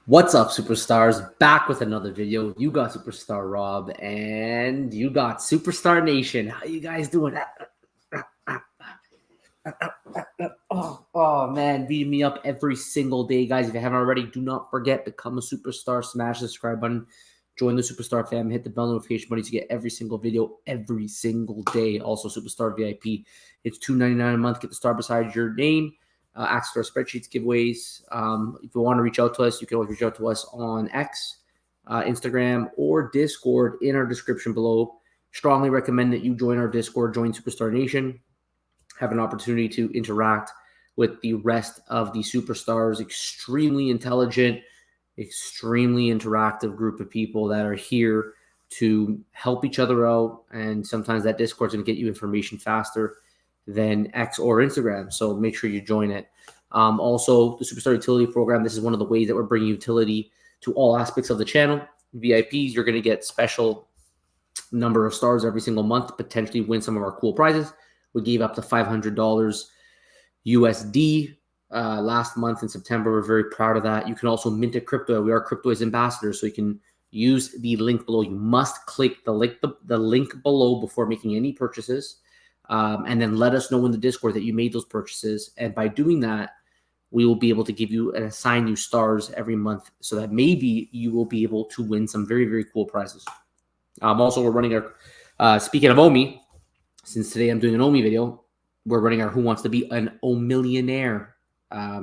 What's up, superstars? Back with another video. You got Superstar Rob and you got Superstar Nation. How you guys doing? Oh man, beating me up every single day, guys. If you haven't already, do not forget to become a superstar. Smash the subscribe button. Join the Superstar fam. Hit the bell notification button to get every single video every single day. Also, Superstar VIP. It's $2.99 a month. Get the star beside your name. Access to our spreadsheets, giveaways. If you want to reach out to us, you can always reach out to us on X, Instagram, or Discord in our description below. Strongly recommend that you join our Discord, join Superstar Nation, have an opportunity to interact with the rest of the superstars. Extremely intelligent, extremely interactive group of people that are here to help each other out. And sometimes that Discord's going to get you information faster than X or Instagram. So make sure you join it. Also, the Superstar Utility Program. This is one of the ways that we're bringing utility to all aspects of the channel. VIPs, you're going to get special number of stars every single month, potentially win some of our cool prizes. We gave up to $500 USD last month in September. We're very proud of that. You can also mint a crypto. We are Crypto's ambassadors, so you can use the link below. You must click the link below before making any purchases. And then let us know in the Discord that you made those purchases. And by doing that, we will be able to give you and assign you stars every month so that maybe you will be able to win some very, very cool prizes. Also, we're running our, speaking of OMI, since today I'm doing an OMI video, we're running our Who Wants to Be an OMI Millionaire.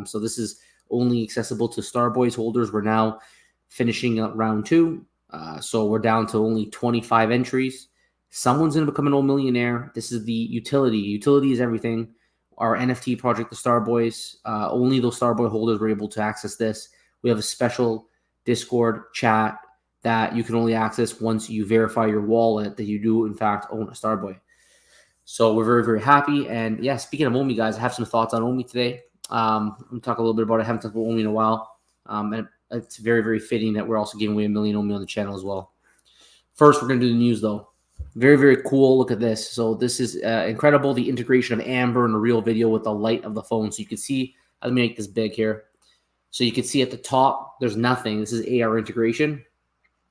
So this is only accessible to Starboys holders. We're now finishing up round 2. So we're down to only 25 entries. Someone's going to become an OMI Millionaire. This is the utility. Utility is everything. Our NFT project, the Starboys, only those Starboy holders were able to access this. We have a special Discord chat that you can only access once you verify your wallet that you do, in fact, own a Starboy. So we're very, very happy. And yeah, speaking of OMI, guys, I have some thoughts on OMI today. I'm going to talk a little bit about it. I haven't talked about OMI in a while. And it's very, very fitting that we're also giving away 1 million OMI on the channel as well. First, we're going to do the news, though. Very, very cool. Look at this. So this is incredible, the integration of Amber in a real video with the light of the phone. So you can see, let me make this big here. So you can see at the top, there's nothing. This is AR integration.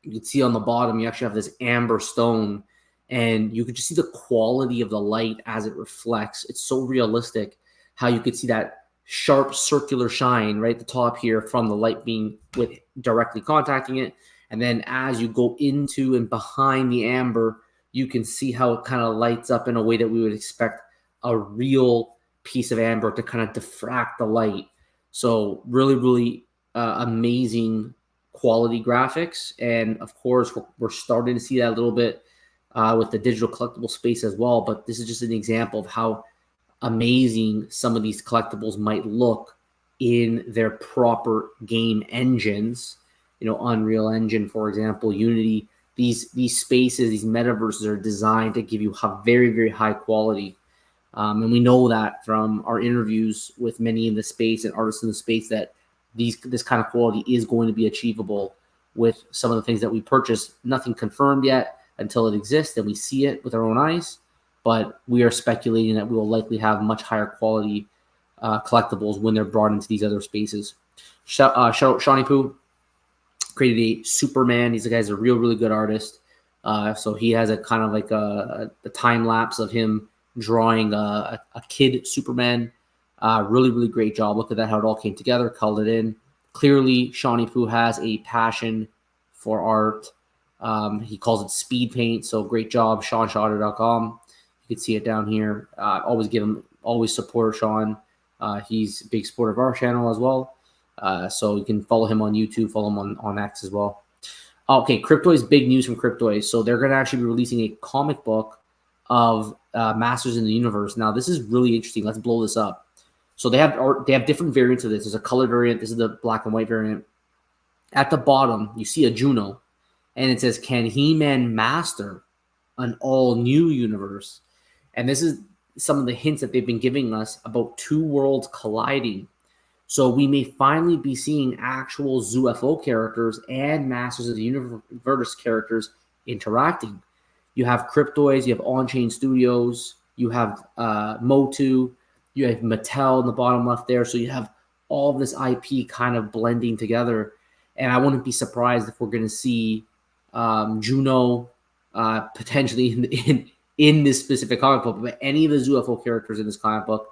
You can see on the bottom, you actually have this amber stone. And you can just see the quality of the light as it reflects. It's so realistic how you could see that sharp circular shine right at the top here from the light being directly contacting it. And then as you go into and behind the amber, you can see how it kind of lights up in a way that we would expect a real piece of amber to kind of diffract the light. So really, really amazing quality graphics. And of course, we're starting to see that a little bit with the digital collectible space as well. But this is just an example of how amazing some of these collectibles might look in their proper game engines. You know, Unreal Engine, for example, Unity. These spaces, these metaverses are designed to give you very, very high quality. And we know that from our interviews with many in the space and artists in the space that this kind of quality is going to be achievable with some of the things that we purchase. Nothing confirmed yet until it exists and we see it with our own eyes. But we are speculating that we will likely have much higher quality collectibles when they're brought into these other spaces. Shawnee Poo created a Superman. These guys are a really good artist. So he has a kind of like a time lapse of him drawing a kid Superman. Really great job. Look at that, how it all came together, colored it in. Clearly, Shawnee Poo has a passion for art. He calls it speed paint. So great job, SeanShotter.com. You can see it down here. Always support Sean. He's a big supporter of our channel as well. So you can follow him on YouTube, follow him on X as well. Okay, Cryptoys, big news from Cryptoys. So they're going to actually be releasing a comic book of Masters in the Universe. Now, this is really interesting. Let's blow this up. So they have different variants of this. There's a color variant. This is the black and white variant. At the bottom, you see a Juno, and it says, "Can He-Man master an all-new universe?" And this is some of the hints that they've been giving us about two worlds colliding. So we may finally be seeing actual ZUFO characters and Masters of the Universe characters interacting. You have Cryptoys, you have On-Chain Studios, you have Motu, you have Mattel in the bottom left there. So you have all of this IP kind of blending together. And I wouldn't be surprised if we're going to see Juno potentially in this specific comic book, but any of the UFO characters in this comic book.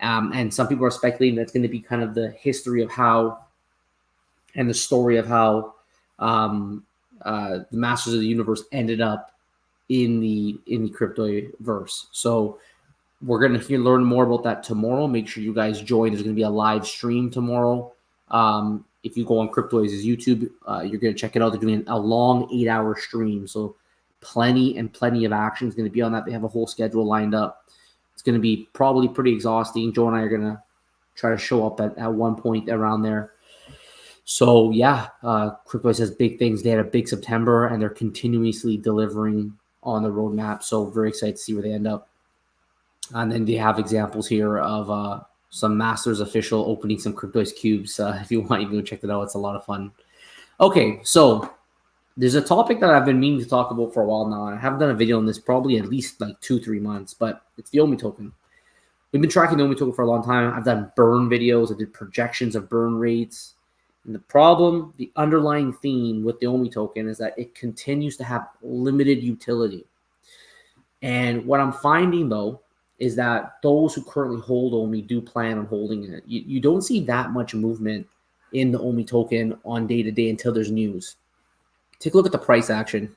And some people are speculating that's going to be kind of the history of how and the story of how the Masters of the Universe ended up in the cryptoverse. So we're going to learn more about that tomorrow. Make sure you guys join. There's going to be a live stream tomorrow. If you go on Cryptoids' YouTube, you're going to check it out. They're doing a long 8-hour stream. So plenty of action is going to be on that. They have a whole schedule lined up. It's going to be probably pretty exhausting. Joe and I are going to try to show up at one point around there. So yeah, Cryptoids has big things. They had a big September, and they're continuously delivering on the roadmap. So very excited to see where they end up. And then they have examples here of some Masters official opening some Cryptoids cubes. If you want, you can go check that out. It's a lot of fun. Okay, so there's a topic that I've been meaning to talk about for a while now. I haven't done a video on this probably at least like 2-3 months, but it's the OMI token. We've been tracking the OMI token for a long time. I've done burn videos. I did projections of burn rates. And the problem, the underlying theme with the OMI token is that it continues to have limited utility. And what I'm finding, though, is that those who currently hold OMI do plan on holding it. You don't see that much movement in the OMI token on day-to-day until there's news. Take a look at the price action.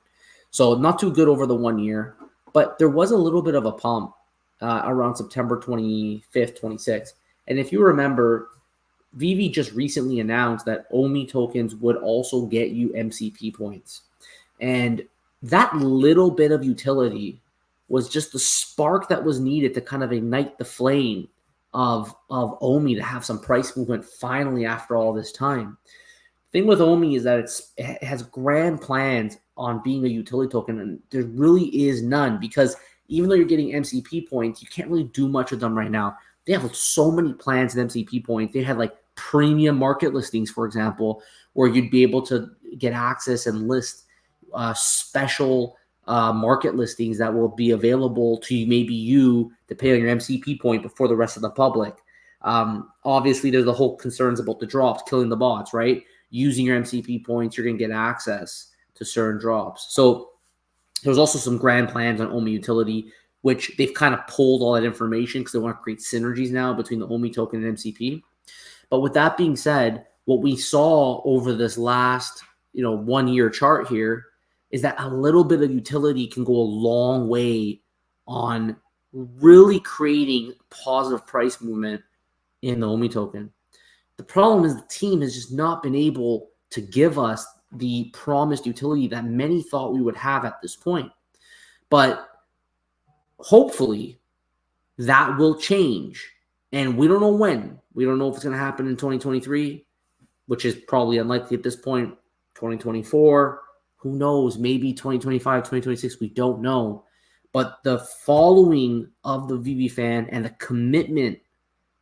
So not too good over the 1 year, but there was a little bit of a pump around September 25th, 26th. And if you remember, veve just recently announced that OMI tokens would also get you MCP points. And that little bit of utility was just the spark that was needed to kind of ignite the flame of OMI to have some price movement finally after all this time. The thing with OMI is that it has grand plans on being a utility token, and there really is none, because even though you're getting MCP points, you can't really do much with them right now. They have so many plans in MCP points. They had like premium market listings, for example, where you'd be able to get access and list special market listings that will be available to maybe you to pay on your MCP point before the rest of the public. Obviously, there's the whole concerns about the drops, killing the bots, right? Using your MCP points, you're going to get access to certain drops. So there's also some grand plans on OMI utility, which they've kind of pulled all that information because they want to create synergies now between the OMI token and MCP. But with that being said, what we saw over this last 1 year chart here is that a little bit of utility can go a long way on really creating positive price movement in the OMI token. The problem is the team has just not been able to give us the promised utility that many thought we would have at this point. But hopefully that will change. And we don't know when. We don't know if it's going to happen in 2023, which is probably unlikely at this point. 2024, who knows? Maybe 2025, 2026, we don't know. But the following of the veve fan and the commitment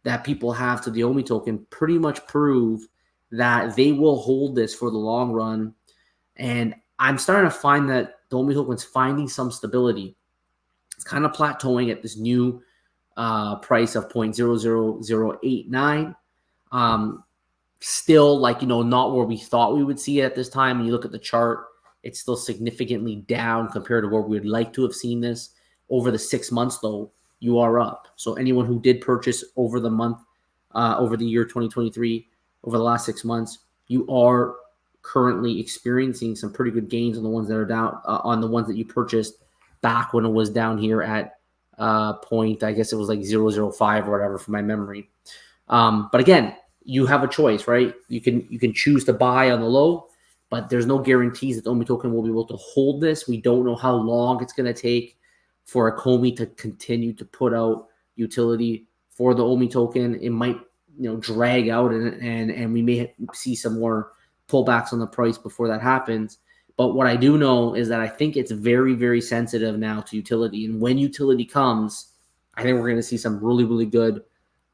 that people have to the OMI token pretty much prove that they will hold this for the long run. And I'm starting to find that the OMI token's finding some stability. It's kind of plateauing at this new price of 0.00089. Still, not where we thought we would see it at this time. When you look at the chart, it's still significantly down compared to where we would like to have seen this. Over the 6 months, though, you are up. So anyone who did purchase over the month, over the year 2023, over the last 6 months, you are currently experiencing some pretty good gains on the ones that are down, on the ones that you purchased back when it was down here at point, I guess it was like 0.005 or whatever from my memory. But again, you have a choice, right? You can choose to buy on the low, but there's no guarantees that the OMI token will be able to hold this. We don't know how long it's going to take for ecomi to continue to put out utility for the OMI token. It might drag out and we may see some more pullbacks on the price before that happens. But what I do know is that I think it's very, very sensitive now to utility. And when utility comes, I think we're going to see some really, really good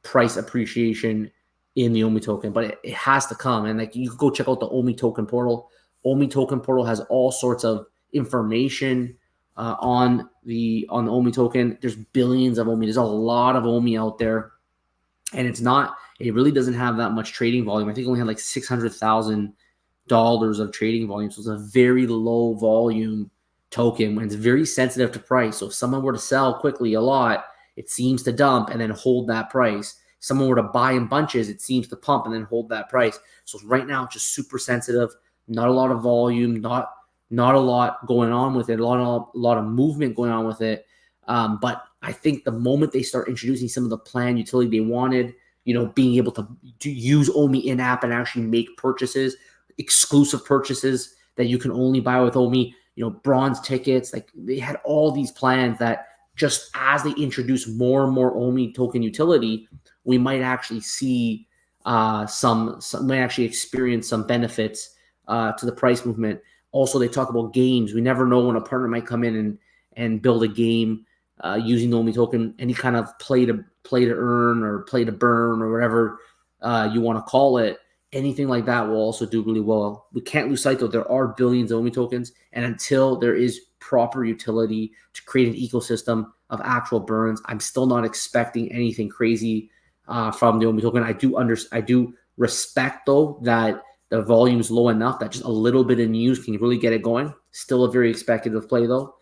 price appreciation in the OMI token. But it has to come. And you can go check out the OMI token portal. OMI token portal has all sorts of information on the OMI token. There's billions of OMI. There's a lot of OMI out there. And it really doesn't have that much trading volume. I think it only had like 600,000 of trading volume. So it's a very low volume token when it's very sensitive to price. So if someone were to sell quickly a lot, it seems to dump and then hold that price. If someone were to buy in bunches, it seems to pump and then hold that price. So right now, it's just super sensitive, not a lot of volume, not a lot going on with it, a lot of movement going on with it. But I think the moment they start introducing some of the planned utility they wanted, being able to use OMI in-app and actually make purchases, exclusive purchases that you can only buy with OMI, bronze tickets, like they had all these plans that just as they introduce more and more OMI token utility, we might actually see some might actually experience some benefits to the price movement. Also, they talk about games. We never know when a partner might come in and build a game using the OMI token, any kind of play to earn or play to burn or whatever you want to call it. Anything like that will also do really well. We can't lose sight, though, there are billions of OMI tokens, and until there is proper utility to create an ecosystem of actual burns, I'm still not expecting anything crazy from the OMI token. I do respect, though, that the volume's low enough that just a little bit of news can really get it going. Still a very speculative play, though.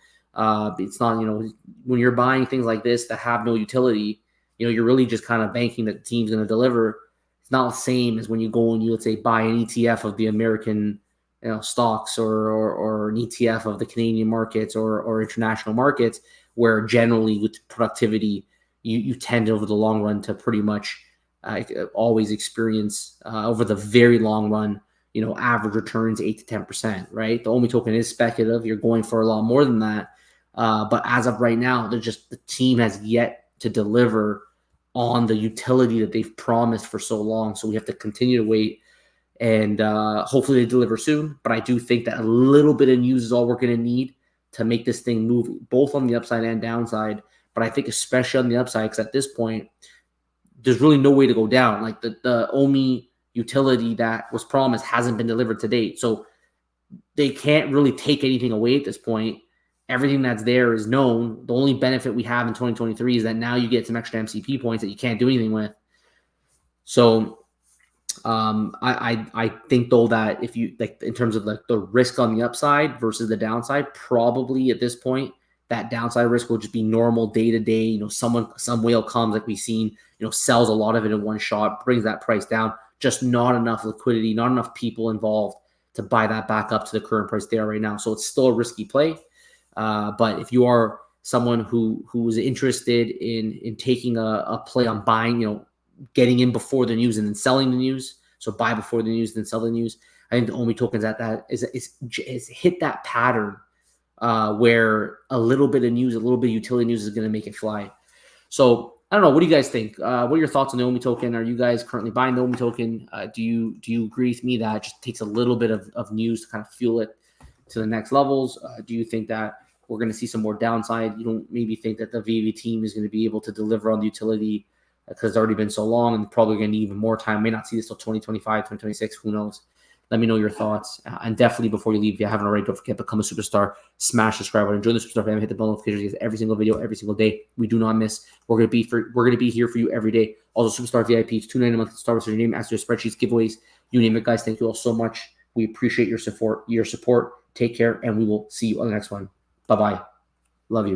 It's not, when you're buying things like this that have no utility, you're really just kind of banking that the team's going to deliver. It's not the same as when you go and you, let's say, buy an ETF of the American stocks or an ETF of the Canadian markets or international markets, where generally with productivity, you tend over the long run to pretty much always experience over the very long run, average returns 8 to 10%, right? The OMI token is speculative. You're going for a lot more than that. But as of right now, the team has yet to deliver on the utility that they've promised for so long. So we have to continue to wait, and hopefully they deliver soon. But I do think that a little bit of news is all we're going to need to make this thing move, both on the upside and downside. But I think especially on the upside, because at this point, there's really no way to go down. Like the OMI utility that was promised hasn't been delivered to date. So they can't really take anything away at this point. Everything that's there is known. The only benefit we have in 2023 is that now you get some extra MCP points that you can't do anything with. So I think, though, that if you like in terms of like the risk on the upside versus the downside, probably at this point that downside risk will just be normal day to day. Some whale comes, like we've seen, sells a lot of it in one shot, brings that price down. Just not enough liquidity, not enough people involved to buy that back up to the current price they are right now. So it's still a risky play. But if you are someone who is interested in taking a play on buying, getting in before the news and then selling the news, so buy before the news, then sell the news, I think the OMI tokens at that is hit that pattern where a little bit of news, a little bit of utility news is going to make it fly. So I don't know. What do you guys think? What are your thoughts on the OMI token? Are you guys currently buying the OMI token? Do you agree with me that it just takes a little bit of news to kind of fuel it to the next levels? Do you think that we're going to see some more downside? You don't maybe think that the veve team is going to be able to deliver on the utility because it's already been so long and probably going to need even more time. May not see this till 2025, 2026. Who knows? Let me know your thoughts. And definitely before you leave, if you haven't already, don't forget, become a superstar, smash subscribe button, join the superstar family, hit the bell notifications, every single video, every single day. We do not miss. We're going to be here for you every day. Also, superstar VIPs, $2.99 a month to start with your name, ask your spreadsheets, giveaways, you name it, guys. Thank you all so much. We appreciate your support. Take care, and we will see you on the next one. Bye-bye. Love you.